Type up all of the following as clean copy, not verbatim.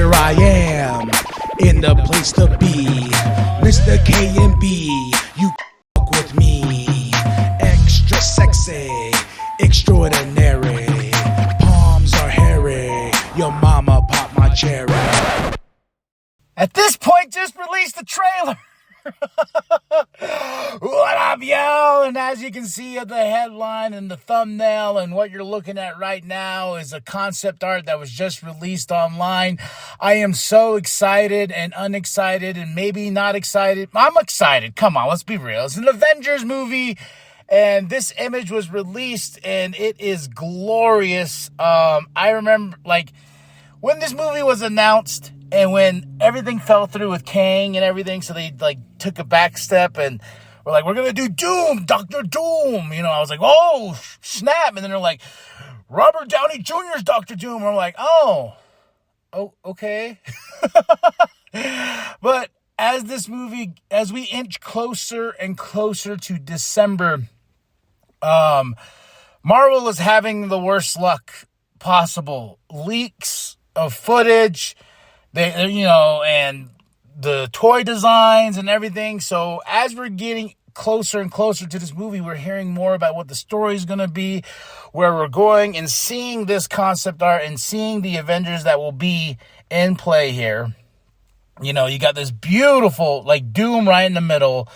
here I am, in the place to be. Mr. K&B, you fuck with me. Extra sexy, extraordinary. Palms are hairy, your mama popped my cherry. At this point, just release the trailer. What up, y'all? And as you can see at the headline and the thumbnail, and what you're looking at right now is a concept art that was just released online. I am so excited and unexcited and maybe not excited. I'm excited. Come on, let's be real. It's an Avengers movie, and this image was released, and it is glorious. I remember, when this movie was announced, and when everything fell through with Kang and everything, so they took a back step and were like, we're going to do Doom, Dr. Doom. I was like, oh, snap. And then they're like, Robert Downey Jr.'s Dr. Doom. And I'm like, oh, okay. But as we inch closer and closer to December, Marvel is having the worst luck possible. Leaks of footage, and the toy designs and everything. So as we're getting closer and closer to this movie, we're hearing more about what the story is going to be, where we're going, and seeing this concept art and seeing the Avengers that will be in play here. You got this beautiful, Doom right in the middle.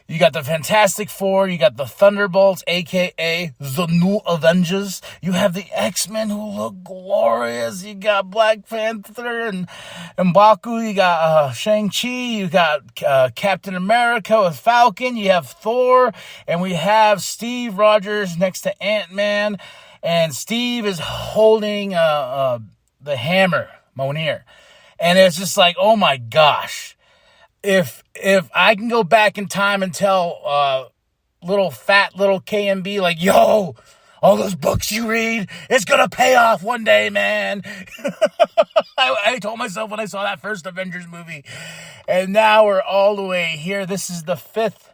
You got the Fantastic Four. You got the Thunderbolts, a.k.a. the new Avengers. You have the X-Men who look glorious. You got Black Panther and M'Baku. You got Shang-Chi. You got Captain America with Falcon. You have Thor. And we have Steve Rogers next to Ant-Man. And Steve is holding the hammer, Mjolnir. And it's just like, oh my gosh. If I can go back in time and tell little K&B, yo, all those books you read, it's going to pay off one day, man. I told myself when I saw that first Avengers movie. And now we're all the way here. This is the fifth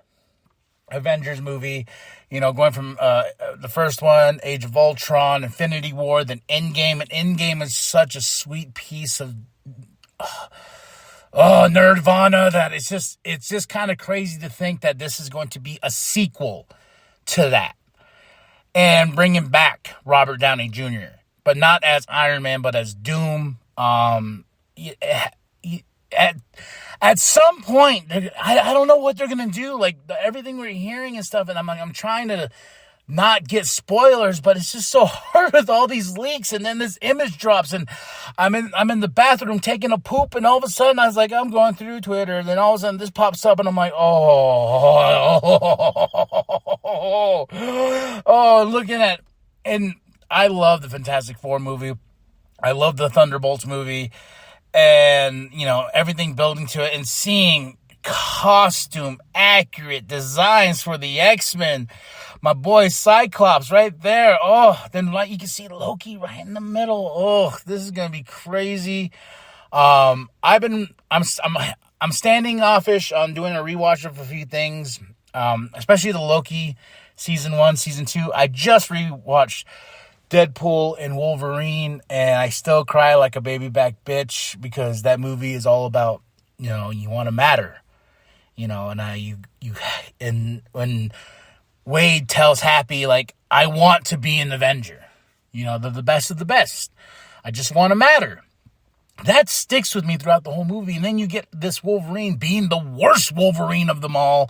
Avengers movie, going from the first one, Age of Ultron, Infinity War, then Endgame. And Endgame is such a sweet piece of... Nerdvana, that it's just kind of crazy to think that this is going to be a sequel to that. And bringing back Robert Downey Jr., but not as Iron Man, but as Doom. At some point, I don't know what they're going to do. Everything we're hearing and stuff, and I'm trying to not get spoilers, but it's just so hard with all these leaks. And then this image drops, and I'm in the bathroom taking a poop, and all of a sudden I was like, I'm going through Twitter, and then all of a sudden this pops up, and I'm like, looking at, and I love the Fantastic Four movie. I love the Thunderbolts movie, and everything building to it, and seeing costume accurate designs for the X-Men. My boy Cyclops right there. Oh, then you can see Loki right in the middle. Oh, this is gonna be crazy. I'm standing offish on doing a rewatch of a few things, especially the Loki season 1, season 2. I just rewatched Deadpool and Wolverine, and I still cry like a baby back bitch, because that movie is all about you want to matter, and when Wade tells Happy, I want to be an Avenger. They're the best of the best. I just want to matter. That sticks with me throughout the whole movie. And then you get this Wolverine being the worst Wolverine of them all.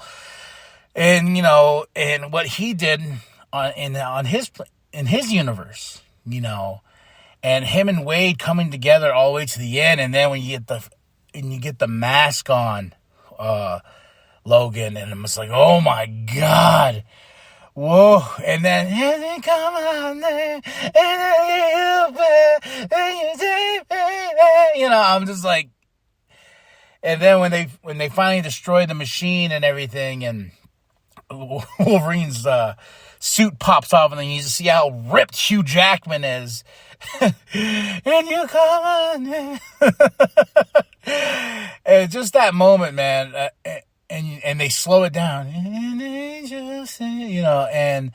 And, and what he did in his universe, and him and Wade coming together all the way to the end. And then when you get the mask on, Logan, and I'm just like, oh my God. Whoa. And then, come on there, I'm just like, and then when they finally destroy the machine and everything, and Wolverine's suit pops off, and then you just see how ripped Hugh Jackman is. And you come on there. And just that moment, man, and they slow it down, and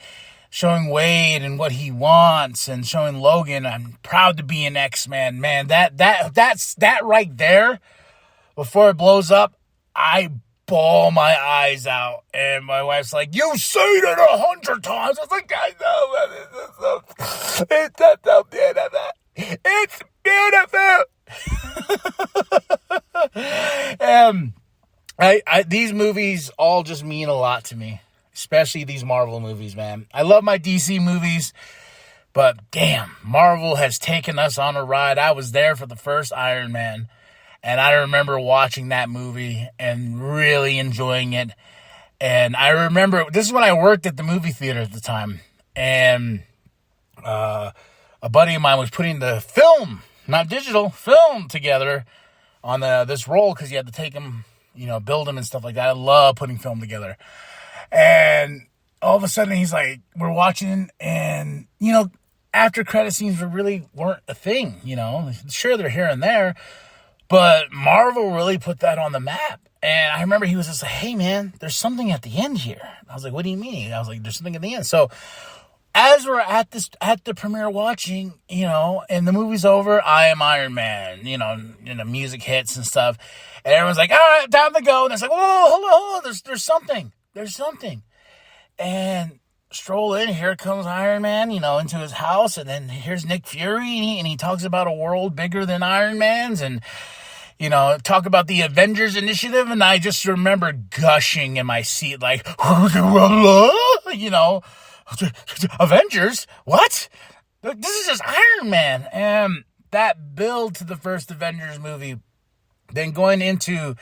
showing Wade and what he wants, and showing Logan, I'm proud to be an X-Man. Man, that's right there. Before it blows up, I bawl my eyes out, and my wife's like, "You say it 100 times." I was like, "I know, it's so beautiful. It's beautiful." These movies all just mean a lot to me, especially these Marvel movies, man. I love my DC movies, but damn, Marvel has taken us on a ride. I was there for the first Iron Man, and I remember watching that movie and really enjoying it. And I remember, this is when I worked at the movie theater at the time, and a buddy of mine was putting the film, not digital, film together on this roll, because you had to take them, build them and stuff like that. I love putting film together. And all of a sudden, he's like, we're watching, and, after credit scenes really weren't a thing, Sure, they're here and there, but Marvel really put that on the map. And I remember he was just like, "Hey, man, there's something at the end here." I was like, "What do you mean?" I was like, "There's something at the end." So as we're at the premiere watching, and the movie's over, I am Iron Man, and the music hits and stuff. And everyone's like, "All right, time to go." And it's like, "Whoa, hold on. There's something. There's something." And stroll in, here comes Iron Man, into his house. And then here's Nick Fury, and he talks about a world bigger than Iron Man's, and talk about the Avengers initiative, and I just remember gushing in my seat, like, Avengers? What? This is just Iron Man. And that build to the first Avengers movie, then going into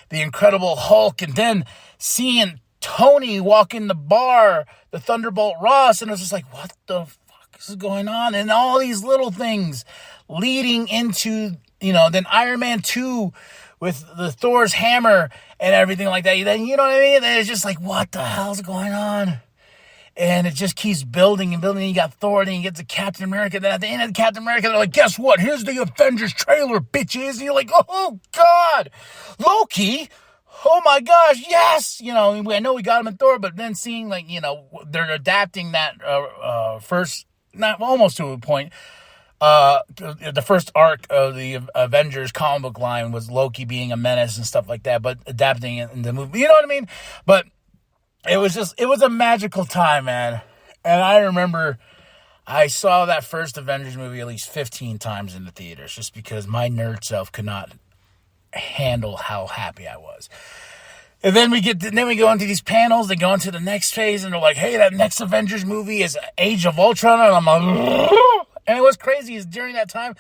the Incredible Hulk, and then seeing Tony walk in the bar, the Thunderbolt Ross, and I was just like, what the fuck is going on? And all these little things leading into, then Iron Man 2 with the Thor's hammer and everything like that. Then, you know what I mean? And it's just like, what the hell's going on? And it just keeps building and building. You got Thor, then you get to Captain America. Then at the end of Captain America, they're like, "Guess what? Here's the Avengers trailer, bitches." And you're like, "Oh, God. Loki? Oh, my gosh, yes." I know we got him in Thor, but then seeing, they're adapting that first, not almost to a point, the first arc of the Avengers comic book line was Loki being a menace and stuff like that, but adapting it in the movie, you know what I mean? But it was a magical time, man. And I remember I saw that first Avengers movie at least 15 times in the theaters, just because my nerd self could not handle how happy I was. And then we go into these panels, they go into the next phase, and they're like, "Hey, that next Avengers movie is Age of Ultron," and I'm like, and it was crazy is during that time,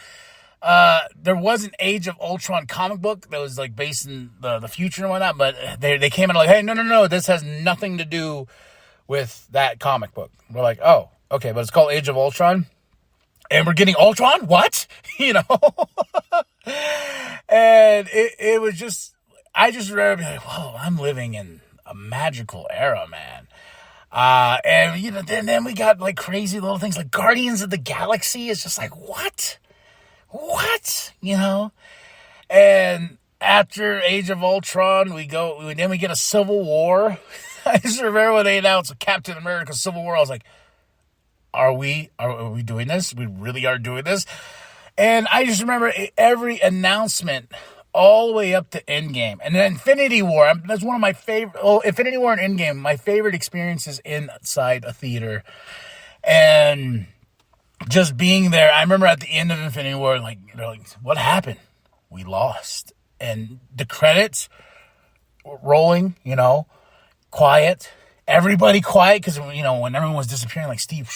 there was an Age of Ultron comic book that was like based in the future and whatnot, but they came in like, "Hey, no, this has nothing to do with that comic book." We're like, "Oh, okay, but it's called Age of Ultron, and we're getting Ultron? What?" And it was just, I just remember like, whoa, I'm living in a magical era, man. And then we got like crazy little things like Guardians of the Galaxy. It's just like, what? And after Age of Ultron, we get a Civil War. I just remember when they announced Captain America Civil War, I was like, are we doing this? We really are doing this? And I just remember every announcement all the way up to Endgame. And then Infinity War, that's one of my favorite, Infinity War and Endgame, my favorite experiences inside a theater. And just being there, I remember at the end of Infinity War, they're like, "What happened? We lost." And the credits rolling, quiet. Everybody quiet, because, when everyone was disappearing, like Steve,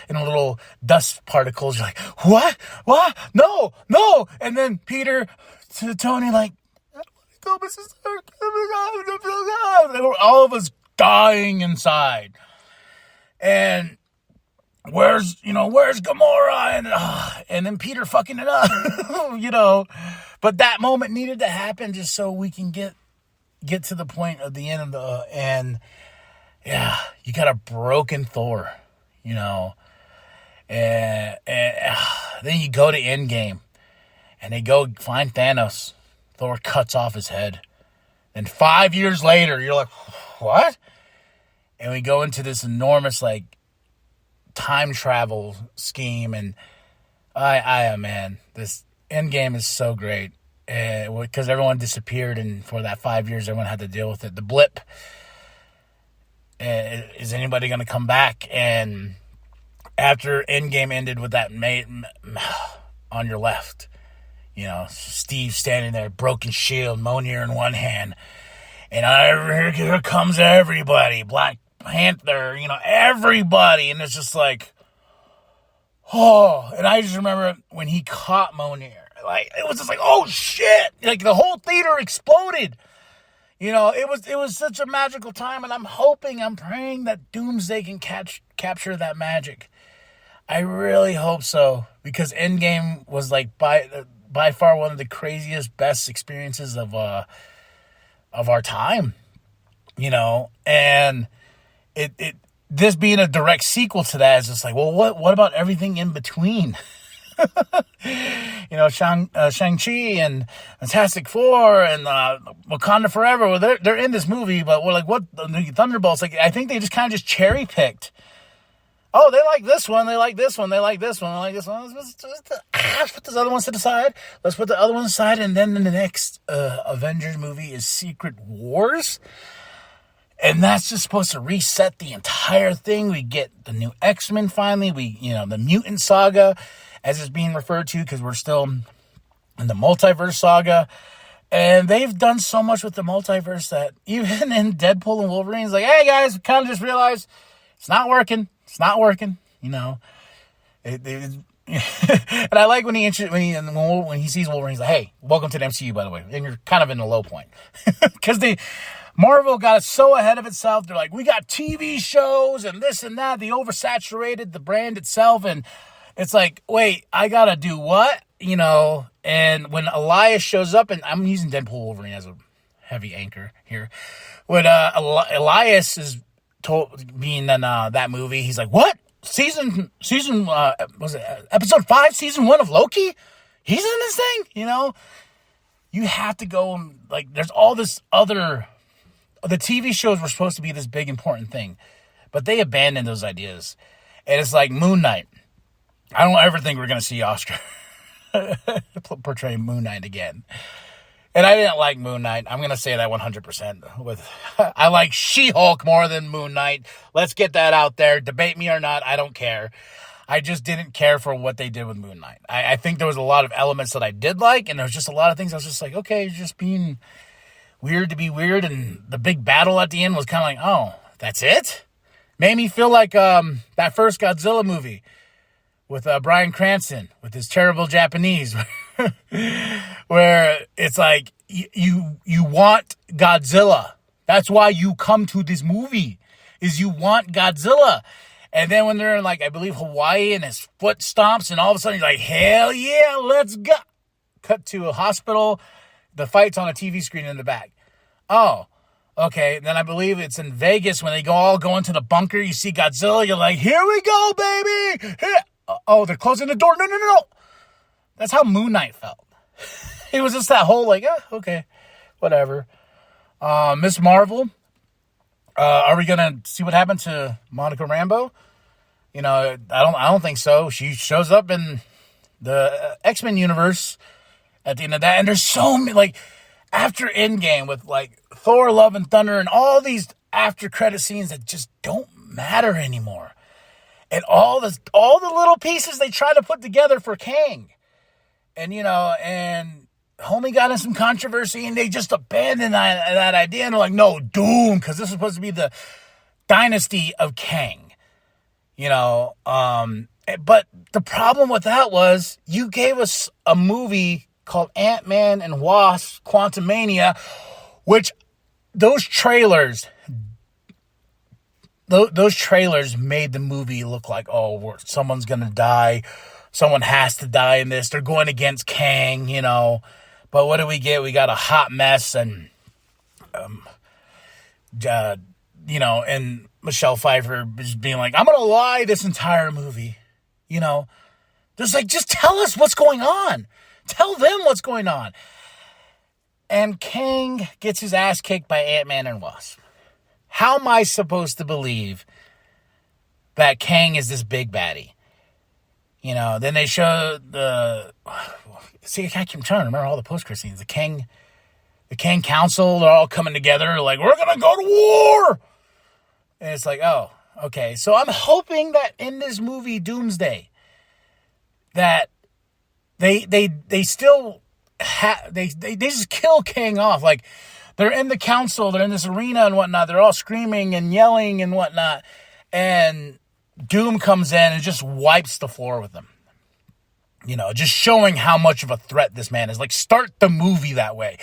in a little dust particles, you're like, what? No. And then Peter to Tony, like, "I don't want to go, Mrs. All of us dying inside. And where's Gamora? And then Peter fucking it up, But that moment needed to happen just so we can get to the point of the end of and yeah, you got a broken Thor, and then you go to Endgame, and they go find Thanos. Thor cuts off his head. And 5 years later, you're like, what? and we go into this enormous, like, time travel scheme, and man, this Endgame is so great, because everyone disappeared, and for that 5 years, everyone had to deal with it. The blip, is anybody going to come back? And after Endgame ended with that mate on your left, you know, Steve standing there, broken shield, Mjolnir in one hand, and here comes everybody, Black Panther, you know, everybody, and it's just like, oh, and I just remember when he caught Mjolnir, like, it was just like, oh shit, like the whole theater exploded, you know, it was such a magical time, and I'm praying that Doomsday can capture that magic. I really hope so, because Endgame was like by far one of the craziest, best experiences of our time, you know, and this being a direct sequel to that is just like, well, what about everything in between? You know, Shang-Chi and Fantastic Four and Wakanda Forever. Well, they're in this movie, but we're like, what? The Thunderbolts? Like, I think they just kind of just cherry picked. Oh, they like this one. They like this one. They like this one. They like this one. Let's put those other ones to the side. Let's put the other ones aside. And then the next Avengers movie is Secret Wars. And that's just supposed to reset the entire thing. We get the new X-Men finally. The mutant saga, as it's being referred to, because we're still in the multiverse saga. And they've done so much with the multiverse that even in Deadpool and Wolverine, it's like, hey guys, kind of just realized it's not working. It's not working, you know. And I like when he sees Wolverine, he's like, hey, welcome to the MCU, by the way. And you're kind of in a low point. Because Marvel got so ahead of itself. They're like, we got TV shows and this and that. They oversaturated the brand itself. And it's like, wait, I got to do what? You know, and when Elias shows up, and I'm using Deadpool Wolverine as a heavy anchor here. When Elias is being in that movie, he's like, what? Season was it episode 5, season 1 of Loki? He's in this thing, you know? You have to go, like, there's all this other, the TV shows were supposed to be this big important thing, but they abandoned those ideas. And it's like Moon Knight. I don't ever think we're going to see Oscar portray Moon Knight again. And I didn't like Moon Knight. I'm going to say that 100%. I like She-Hulk more than Moon Knight. Let's get that out there. Debate me or not, I don't care. I just didn't care for what they did with Moon Knight. I think there was a lot of elements that I did like, and there was just a lot of things I was just like, okay, you're just being weird to be weird, and the big battle at the end was kind of like, oh, that's it? Made me feel like that first Godzilla movie with Bryan Cranston, with his terrible Japanese, where it's like, you want Godzilla. That's why you come to this movie, is you want Godzilla. And then when they're in, like, I believe Hawaii, and his foot stomps, and all of a sudden you're like, hell yeah, let's go. Cut to a hospital. The fight's on a TV screen in the back. Oh, okay. Then I believe it's in Vegas when they all go into the bunker. You see Godzilla. You're like, here we go, baby. Here. Oh, they're closing the door. No. That's how Moon Knight felt. It was just that whole, like, okay, whatever. Miss Marvel. Are we gonna see what happened to Monica Rambeau? You know, I don't think so. She shows up in the X-Men universe at the end of that, and there's so many, like, after Endgame with, like, Thor, Love and Thunder, and all these after credit scenes that just don't matter anymore, and all the little pieces they try to put together for Kang, and you know, and homie got in some controversy, and they just abandoned that idea, and they're like, no, Doom, because this is supposed to be the dynasty of Kang. You know, but the problem with that was you gave us a movie called Ant-Man and Wasp: Quantumania, which those trailers made the movie look like, oh, someone's going to die. Someone has to die in this. They're going against Kang, you know. But what do we get? We got a hot mess, and, you know, and Michelle Pfeiffer is being like, I'm going to lie this entire movie, you know. Just like, just tell us what's going on. Tell them what's going on. And Kang gets his ass kicked by Ant-Man and Wasp. how am I supposed to believe that Kang is this big baddie? You know, then they show I'm trying to remember all the post-credit scenes. The Kang Council, they're all coming together, like, we're going to go to war! And it's like, oh, okay. So I'm hoping that in this movie, Doomsday, that they still they just kill Kang off. Like, they're in the council, they're in this arena and whatnot, they're all screaming and yelling and whatnot, and Doom comes in and just wipes the floor with them. You know, just showing how much of a threat this man is. Like, start the movie that way.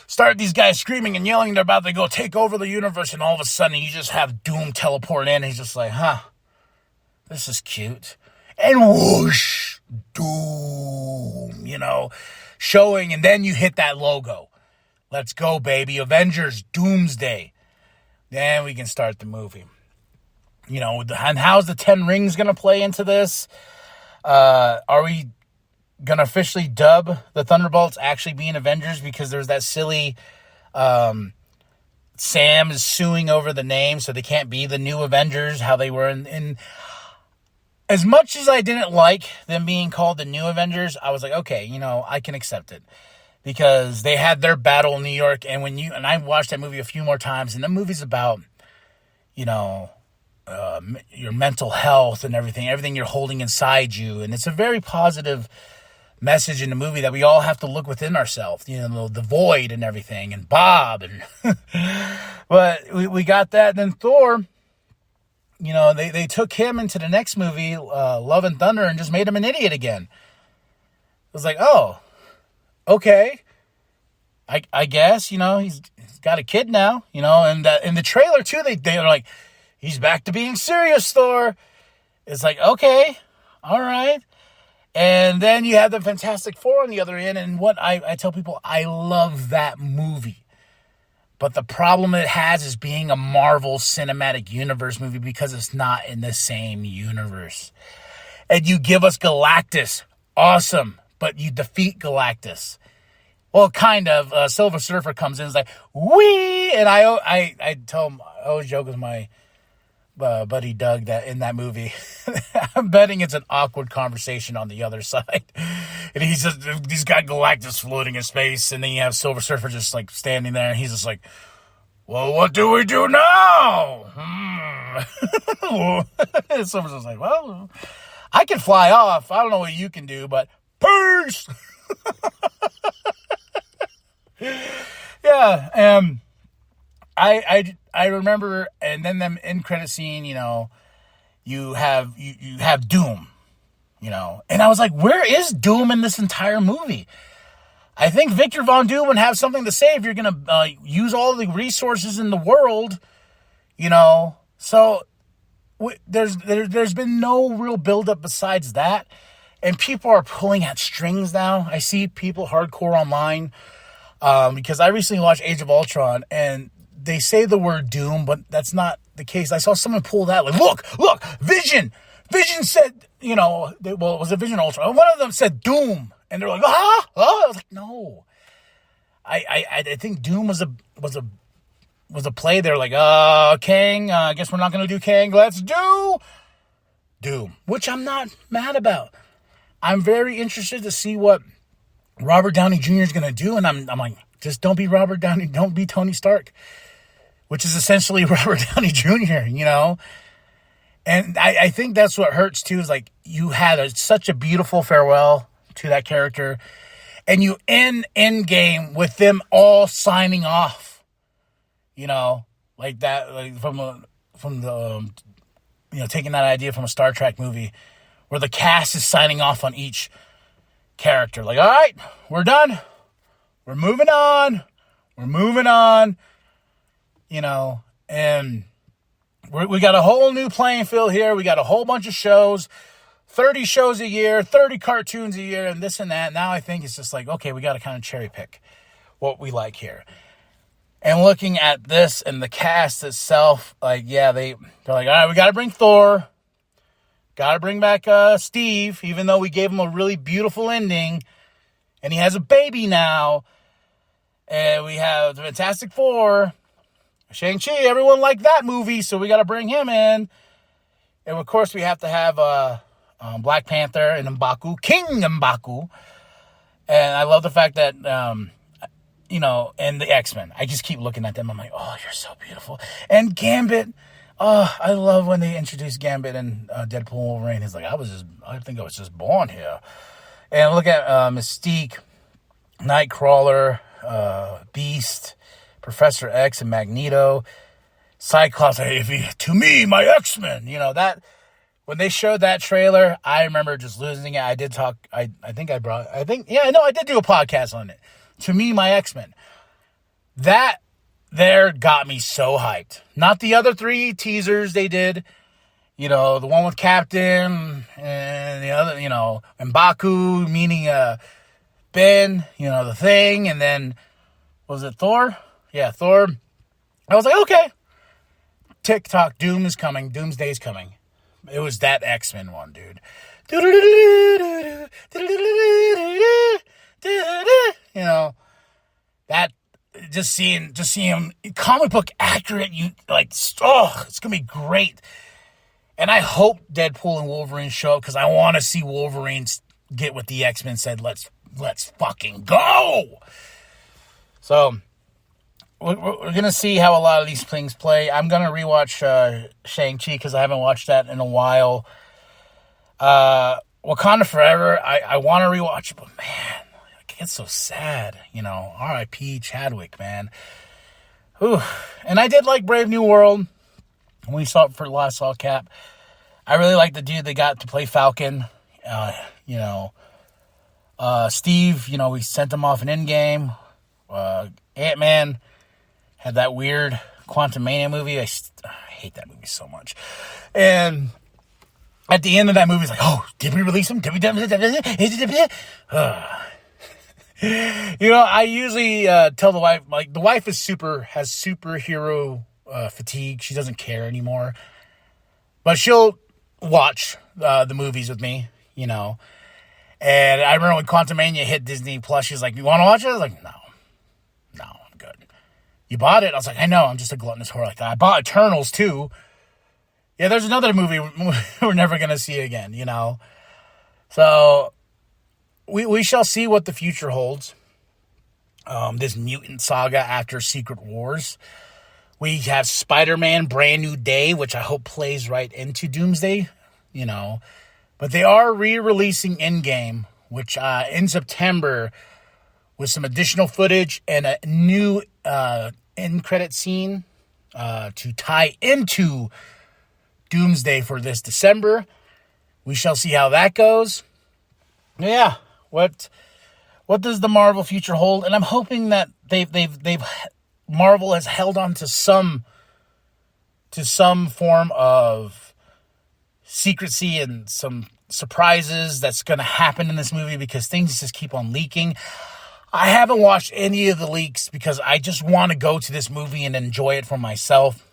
Start these guys screaming and yelling, they're about to go take over the universe, and all of a sudden you just have Doom teleport in, and he's just like, this is cute. And whoosh, Doom, you know, showing, and then you hit that logo. Let's go, baby. Avengers, Doomsday. Then we can start the movie. You know, and how's the 10 Rings going to play into this? Are we going to officially dub the Thunderbolts actually being Avengers? Because there's that silly Sam is suing over the name, so they can't be the new Avengers, how they were in. As much as I didn't like them being called the new Avengers, I was like, okay, you know, I can accept it. Because they had their battle in New York, and I watched that movie a few more times, and the movie's about, you know, your mental health and everything you're holding inside you, and it's a very positive message in the movie that we all have to look within ourselves, you know, the void and everything, and Bob, and but we got that. And then Thor, you know, they took him into the next movie, Love and Thunder, and just made him an idiot again. It was like, oh, okay, I guess, you know, he's got a kid now, you know, and in the trailer too, they're like, he's back to being serious, Thor. It's like, okay, all right. And then you have the Fantastic Four on the other end, and what I tell people, I love that movie. But the problem it has is being a Marvel Cinematic Universe movie because it's not in the same universe. And you give us Galactus, awesome, but you defeat Galactus. Well, kind of. Silver Surfer comes in and is like, wee! And I tell him, I always joke with my buddy Doug that in that movie, I'm betting it's an awkward conversation on the other side. And he's got Galactus floating in space, and then you have Silver Surfer just like standing there, and he's just like, well, what do we do now? And Silver's just like, well, I can fly off. I don't know what you can do, but peace! Yeah, I remember, and then them end credit scene, you know, you have Doom, you know, and I was like, where is Doom in this entire movie? I think Victor Von Doom would have something to say if you're gonna use all the resources in the world, you know. So there's been no real buildup besides that, and people are pulling at strings now. I see people hardcore online. Because I recently watched Age of Ultron, and they say the word Doom, but that's not the case. I saw someone pull that, like, look, Vision said, you know, it was a Vision Ultron. One of them said Doom, and they're like, I was like, no. I think Doom was a play. They're like, Kang, I guess we're not going to do Kang. Let's do Doom, which I'm not mad about. I'm very interested to see what Robert Downey Jr. is going to do, and I'm like, just don't be Robert Downey, don't be Tony Stark, which is essentially Robert Downey Jr., you know? And I think that's what hurts, too, is like, you had such a beautiful farewell to that character, and you end Endgame with them all signing off, you know, like that, like from the you know, taking that idea from a Star Trek movie, where the cast is signing off on each character, like, all right, we're done, we're moving on, you know, and we got a whole new playing field here. We got a whole bunch of shows, 30 shows a year, 30 cartoons a year, and this and that. Now I think it's just like, okay, we got to kind of cherry pick what we like here. And looking at this and the cast itself, like, yeah, they're like, all right, we got to bring Thor. Got to bring back Steve, even though we gave him a really beautiful ending. And he has a baby now. And we have the Fantastic Four. Shang-Chi, everyone liked that movie, so we got to bring him in. And, of course, we have to have Black Panther and King M'Baku. And I love the fact that, and the X-Men. I just keep looking at them. I'm like, oh, you're so beautiful. And Gambit. Oh, I love when they introduce Gambit and Deadpool and Wolverine. He's like, I think I was just born here. And look at Mystique, Nightcrawler, Beast, Professor X, and Magneto. Cyclops, to me, my X-Men. That when they showed that trailer, I remember just losing it. I did talk. I did do a podcast on it. To me, my X-Men. That there got me so hyped. Not the other 3 teasers they did. The one with Captain and the other, M'Baku, meaning Ben, the Thing, and then, was it Thor? Yeah, Thor. I was like, okay. TikTok, Doom is coming. Doomsday is coming. It was that X-Men one, dude. That just seeing him comic book accurate. It's gonna be great. And I hope Deadpool and Wolverine show up because I want to see Wolverine get what the X-Men said. Let's fucking go. So we're going to see how a lot of these things play. I'm going to rewatch Shang-Chi because I haven't watched that in a while. Wakanda Forever, I want to rewatch it, but man, it gets so sad. R.I.P. Chadwick, man. Whew. And I did like Brave New World. When we saw it for last saw Cap, I really like the dude they got to play Falcon. Steve, we sent him off an Endgame. Ant-Man had that weird Quantumania movie. I hate that movie so much. And at the end of that movie, it's like, oh, did we release him? I usually tell the wife, the wife has superhero fatigue. She doesn't care anymore. But she'll watch the movies with me, And I remember when Quantumania hit Disney Plus, she's like, you want to watch it? I was like, no, I'm good. You bought it? I was like, I know, I'm just a gluttonous whore like that. I bought Eternals, too. Yeah, there's another movie we're never going to see again, So, we shall see what the future holds. This mutant saga after Secret Wars. We have Spider-Man Brand New Day, which I hope plays right into Doomsday, But they are re-releasing Endgame, which in September with some additional footage and a new end credit scene to tie into Doomsday for this December. We shall see how that goes. Yeah, what does the Marvel future hold? And I'm hoping that they've Marvel has held on to some form of secrecy and some surprises that's going to happen in this movie because things just keep on leaking. I haven't watched any of the leaks because I just want to go to this movie and enjoy it for myself.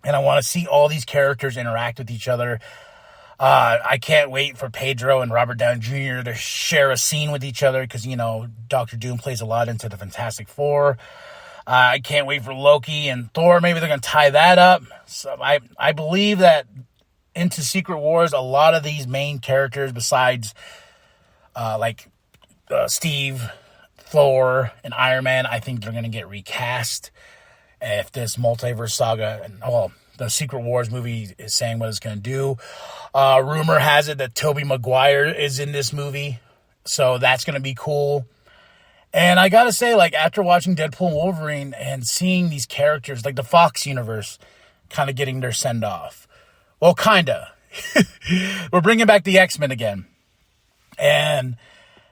And I want to see all these characters interact with each other. I can't wait for Pedro and Robert Downey Jr. to share a scene with each other because, Dr. Doom plays a lot into the Fantastic Four. I can't wait for Loki and Thor. Maybe they're going to tie that up. So I believe that into Secret Wars, a lot of these main characters, besides Steve, Thor, and Iron Man, I think they're going to get recast. If this multiverse saga, the Secret Wars movie is saying what it's going to do. Rumor has it that Tobey Maguire is in this movie. So that's going to be cool. And I gotta say, after watching Deadpool and Wolverine and seeing these characters, the Fox universe, kind of getting their send-off. Well, kinda. We're bringing back the X-Men again. And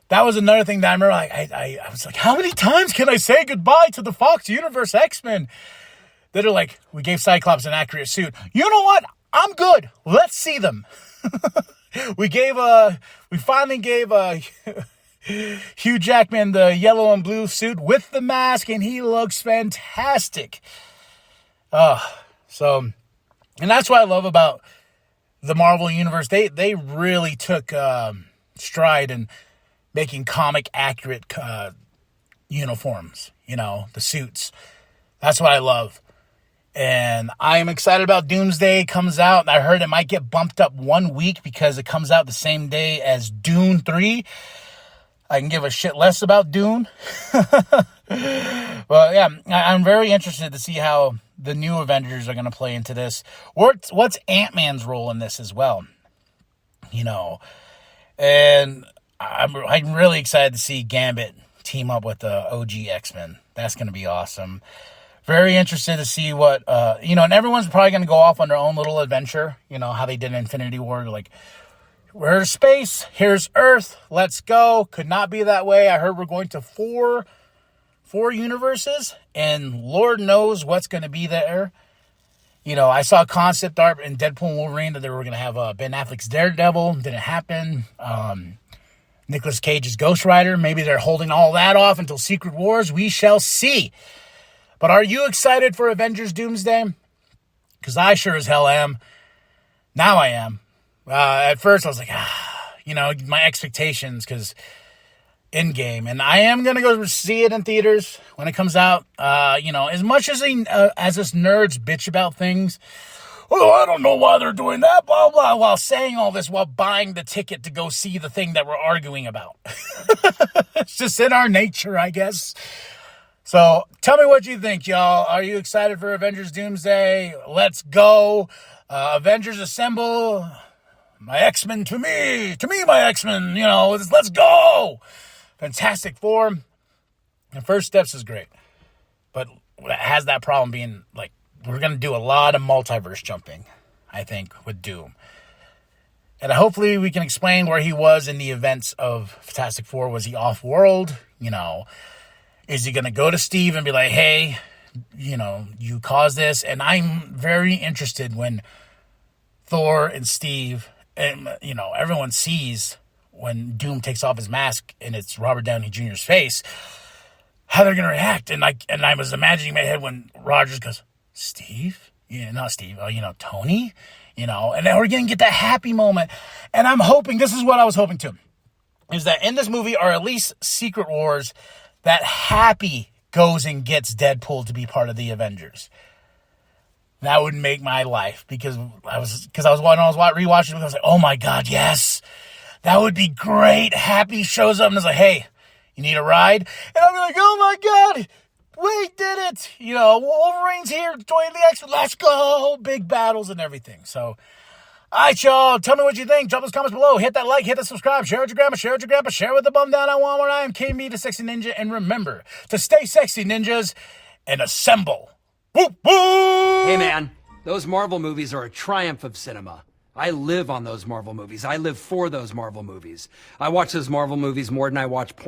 that was another thing that I remember, I was like, how many times can I say goodbye to the Fox universe X-Men? That are like, we gave Cyclops an accurate suit. You know what? I'm good. Let's see them. we finally gave Hugh Jackman the yellow and blue suit with the mask, and he looks fantastic. And that's what I love about the Marvel Universe. They really took stride in making comic accurate uniforms, the suits. That's what I love. And I am excited about Doomsday. Comes out. I heard it might get bumped up 1 week because it comes out the same day as Dune 3. I can give a shit less about Dune. Well, yeah, I'm very interested to see how the new Avengers are going to play into this. What's Ant-Man's role in this as well? You know, and I'm really excited to see Gambit team up with the OG X-Men. That's going to be awesome. Very interested to see what, and everyone's probably going to go off on their own little adventure. You know, how they did in Infinity War. Like, where's space? Here's Earth. Let's go. Could not be that way. I heard we're going to four universes, and Lord knows what's going to be there. You know, I saw concept art in Deadpool and Wolverine that they were going to have Ben Affleck's Daredevil. Didn't happen. Nicolas Cage's Ghost Rider. Maybe they're holding all that off until Secret Wars. We shall see. But are you excited for Avengers Doomsday? Because I sure as hell am. Now I am. At first I was like, my expectations, because Endgame. And I am going to go see it in theaters when it comes out. As much as us nerds bitch about things, oh, I don't know why they're doing that, blah, blah, while saying all this, while buying the ticket to go see the thing that we're arguing about. It's just in our nature, I guess. So tell me what you think, y'all. Are you excited for Avengers Doomsday? Let's go. Avengers Assemble. My X-Men to me, my X-Men, let's go. Fantastic Four. And First Steps is great. But it has that problem being, like, we're going to do a lot of multiverse jumping, I think, with Doom. And hopefully we can explain where he was in the events of Fantastic Four. Was he off-world? Is he going to go to Steve and be like, hey, you caused this? And I'm very interested when Thor and Steve, and, everyone sees when Doom takes off his mask and it's Robert Downey Jr.'s face, how they're going to react. And I was imagining in my head when Rogers goes, Steve? Yeah, not Steve. Tony? And then we're going to get that happy moment. And I'm hoping, this is what I was hoping to, is that in this movie, or at least Secret Wars, that Happy goes and gets Deadpool to be part of the Avengers. That would make my life, because I was rewatching it, I was like, oh my God, yes. That would be great. Happy shows up and is like, hey, you need a ride? And I'm like, oh my God, Wade did it. Wolverine's here, join the X-Men, let's go. Big battles and everything. So, all right, y'all. Tell me what you think. Drop those comments below. Hit that like, hit that subscribe. Share with your grandma, share with the bum down I want. Where I am KB, the Sexy Ninja. And remember to stay sexy, ninjas, and assemble. Woo, woo! Hey, man, those Marvel movies are a triumph of cinema. I live on those Marvel movies. I live for those Marvel movies. I watch those Marvel movies more than I watch porn.